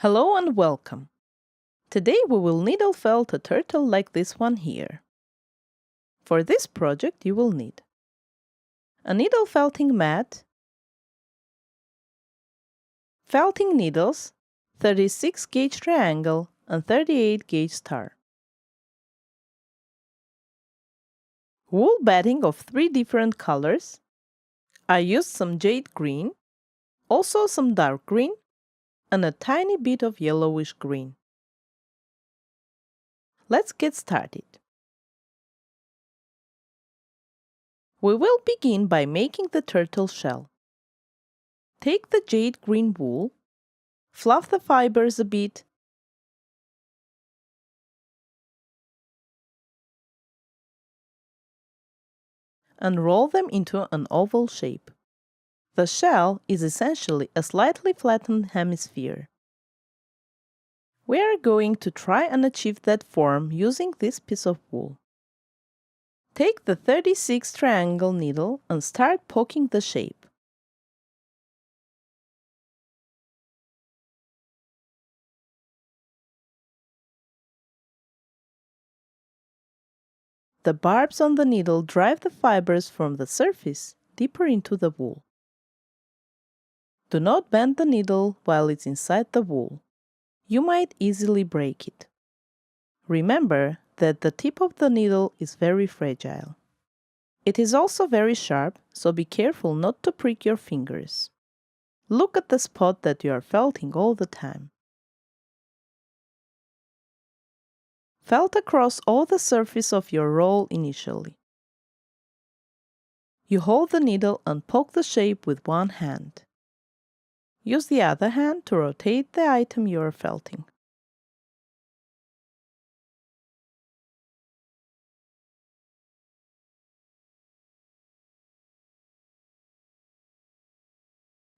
Hello and welcome. Today we will needle felt a turtle like this one here. For this project you will need a needle felting mat, felting needles, 36 gauge triangle and 38 gauge star. Wool batting of 3 different colors. I used some jade green, also some dark green, and a tiny bit of yellowish green. Let's get started. We will begin by making the turtle shell. Take the jade green wool, fluff the fibers a bit, and roll them into an oval shape. The shell is essentially a slightly flattened hemisphere. We are going to try and achieve that form using this piece of wool. Take the 36 triangle needle and start poking the shape. The barbs on the needle drive the fibers from the surface deeper into the wool. Do not bend the needle while it's inside the wool. You might easily break it. Remember that the tip of the needle is very fragile. It is also very sharp, so be careful not to prick your fingers. Look at the spot that you are felting all the time. Felt across all the surface of your roll initially. You hold the needle and poke the shape with one hand. Use the other hand to rotate the item you are felting.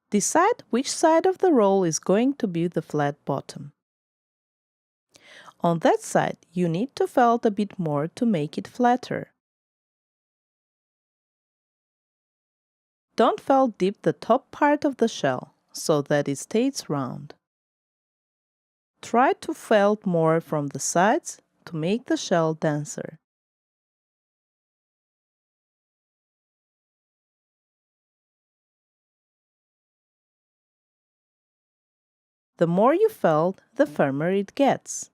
Decide which side of the roll is going to be the flat bottom. On that side, you need to felt a bit more to make it flatter. Don't felt deep the top part of the shell, so that it stays round. Try to felt more from the sides to make the shell denser. The more you felt, the firmer it gets.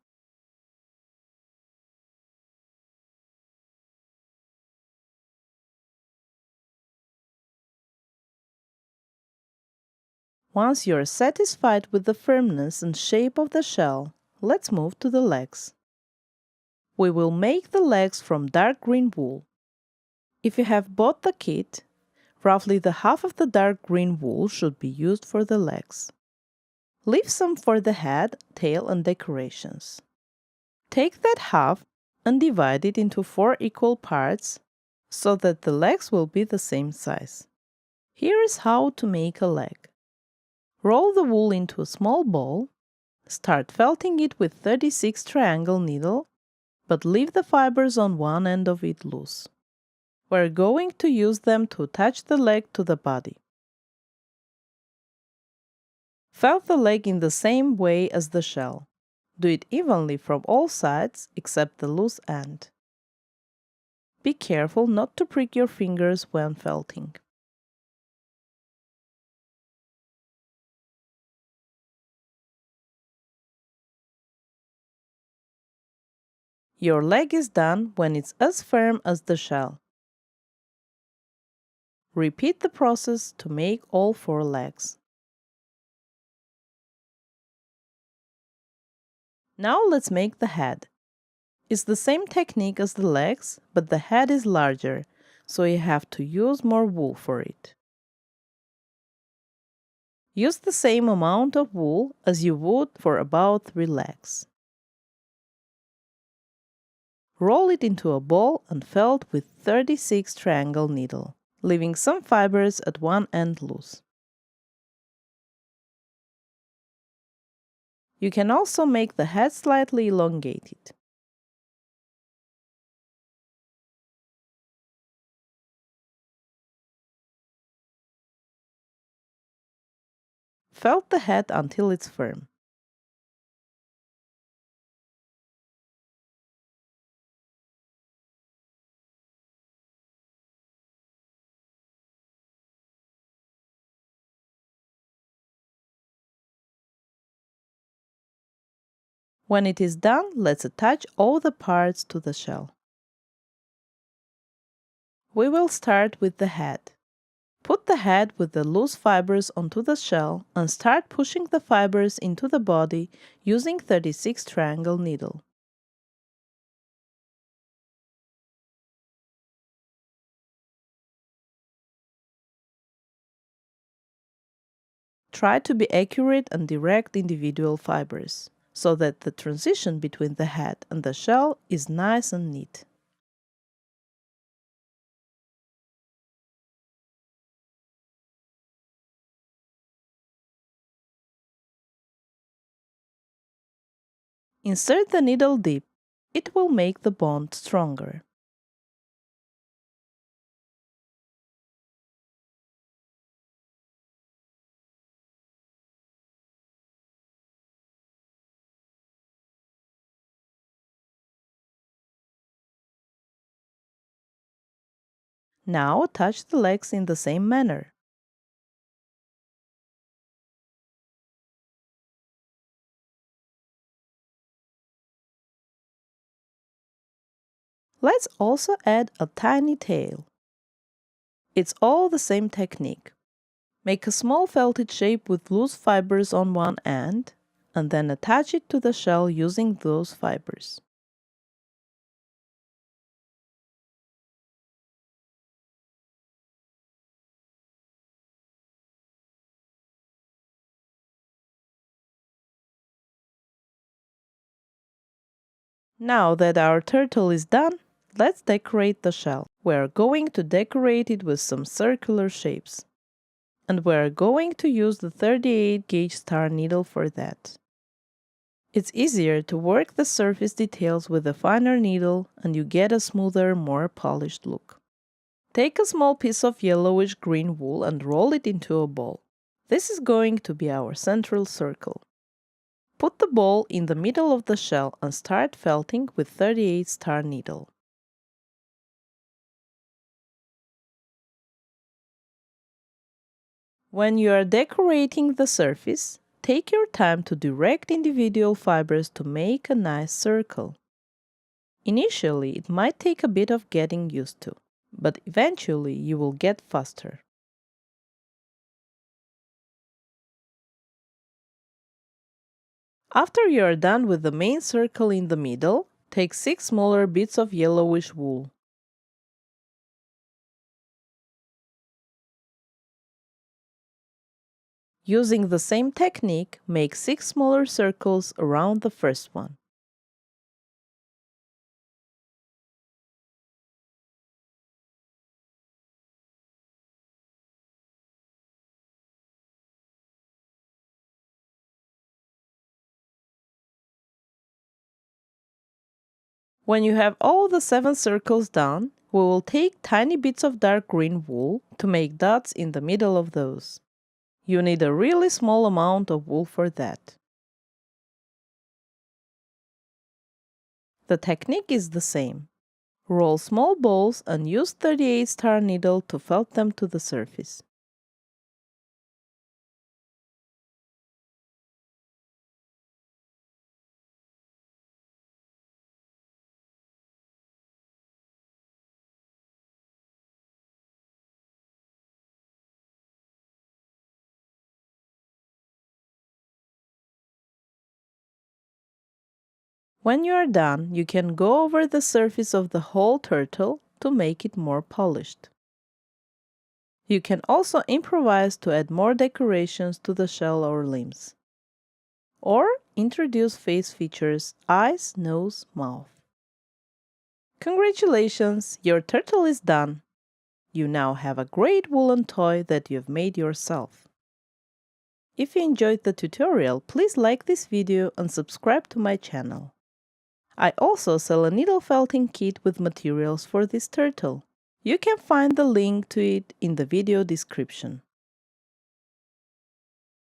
Once you are satisfied with the firmness and shape of the shell, let's move to the legs. We will make the legs from dark green wool. If you have bought the kit, roughly the half of the dark green wool should be used for the legs. Leave some for the head, tail, and decorations. Take that half and divide it into 4 equal parts so that the legs will be the same size. Here is how to make a leg. Roll the wool into a small ball, start felting it with 36 triangle needle, but leave the fibers on one end of it loose. We're going to use them to attach the leg to the body. Felt the leg in the same way as the shell. Do it evenly from all sides except the loose end. Be careful not to prick your fingers when felting. Your leg is done when it's as firm as the shell. Repeat the process to make all 4 legs. Now let's make the head. It's the same technique as the legs, but the head is larger, so you have to use more wool for it. Use the same amount of wool as you would for about 3 legs. Roll it into a ball and felt with 36 triangle needle, leaving some fibers at one end loose. You can also make the head slightly elongated. Felt the head until it's firm. When it is done, let's attach all the parts to the shell. We will start with the head. Put the head with the loose fibers onto the shell and start pushing the fibers into the body using 36 triangle needle. Try to be accurate and direct individual fibers, so that the transition between the head and the shell is nice and neat. Insert the needle deep. It will make the bond stronger. Now attach the legs in the same manner. Let's also add a tiny tail. It's all the same technique. Make a small felted shape with loose fibers on one end, and then attach it to the shell using those fibers. Now that our turtle is done, let's decorate the shell. We are going to decorate it with some circular shapes. And we are going to use the 38 gauge star needle for that. It's easier to work the surface details with a finer needle and you get a smoother, more polished look. Take a small piece of yellowish green wool and roll it into a ball. This is going to be our central circle. Put the ball in the middle of the shell and start felting with 38 star needle. When you are decorating the surface, take your time to direct individual fibers to make a nice circle. Initially, it might take a bit of getting used to, but eventually you will get faster. After you are done with the main circle in the middle, take 6 smaller bits of yellowish wool. Using the same technique, make 6 smaller circles around the first one. When you have all the 7 circles done, we will take tiny bits of dark green wool to make dots in the middle of those. You need a really small amount of wool for that. The technique is the same. Roll small balls and use 38 star needle to felt them to the surface. When you are done, you can go over the surface of the whole turtle to make it more polished. You can also improvise to add more decorations to the shell or limbs. Or introduce face features, eyes, nose, mouth. Congratulations, your turtle is done! You now have a great woolen toy that you've made yourself. If you enjoyed the tutorial, please like this video and subscribe to my channel. I also sell a needle felting kit with materials for this turtle. You can find the link to it in the video description.